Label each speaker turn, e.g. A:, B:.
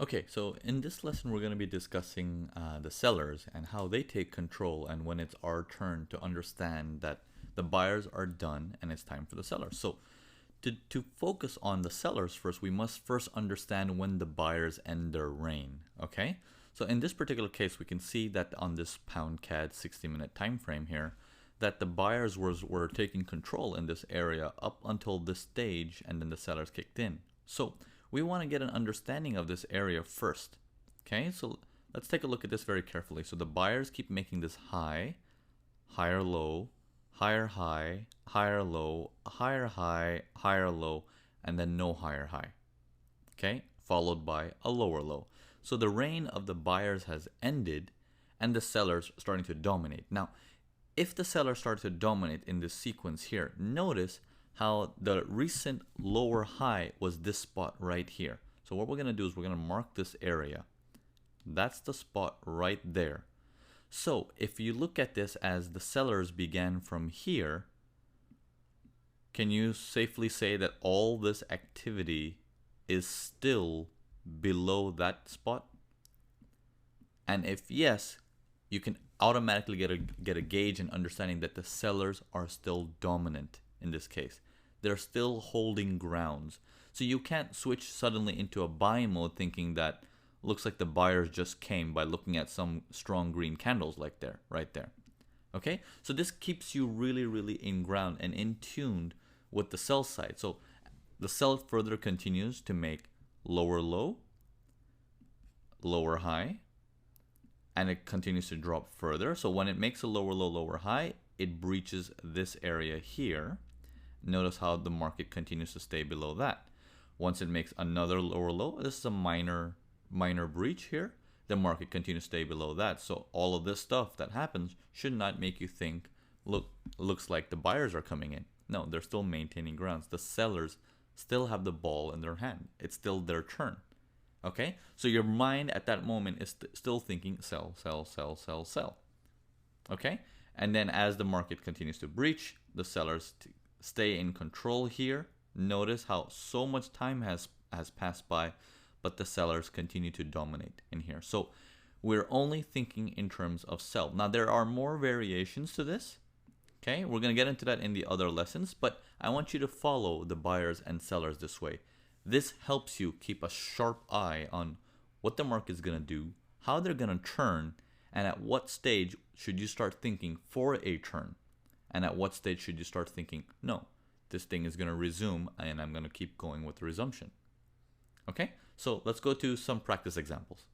A: Okay, so in this lesson, we're going to be discussing the sellers and how they take control, and when it's our turn to understand that the buyers are done and it's time for the sellers. So to focus on the sellers first, we must first understand when the buyers end their reign. Okay, so in this particular case, we can see that on this pound CAD 60-minute time frame here, that the buyers were taking control in this area up until this stage, and then the sellers kicked in. So we want to get an understanding of this area first. Okay, so let's take a look at this very carefully. So the buyers keep making this high, higher low, higher high, higher low, higher high, higher low, and then no higher high. Okay, followed by a lower low. So the reign of the buyers has ended and the sellers starting to dominate. Now, if the seller starts to dominate in this sequence here, notice how the recent lower high was this spot right here. So what we're going to do is we're going to mark this area. That's the spot right there. So if you look at this as the sellers began from here, can you safely say that all this activity is still below that spot? And if yes, you can automatically get a gauge and understanding that the sellers are still dominant in this case. They're still holding grounds. So you can't switch suddenly into a buy mode thinking that looks like the buyers just came by looking at some strong green candles like there, right there. Okay, so this keeps you really in ground and in tuned with the sell side. So the sell further continues to make lower low, lower high, and it continues to drop further. So when it makes a lower low, lower high, it breaches this area here. Notice how the market continues to stay below that. Once it makes another lower low, this is a minor breach here, the market continues to stay below that. So all of this stuff that happens should not make you think, looks like the buyers are coming in. No, they're still maintaining grounds. The sellers still have the ball in their hand. It's still their turn. Okay, so your mind at that moment is still thinking sell, sell, sell, sell, sell. Okay, and then as the market continues to breach, the sellers stay in control here. Notice how so much time has passed by, but the sellers continue to dominate in here. So we're only thinking in terms of sell. Now there are more variations to this. Okay, we're going to get into that in the other lessons, but I want you to follow the buyers and sellers this way. This helps you keep a sharp eye on what the market is going to do, how they're going to turn, and at what stage should you start thinking for a turn, and at what stage should you start thinking, no, this thing is going to resume and I'm going to keep going with the resumption. Okay, so let's go to some practice examples.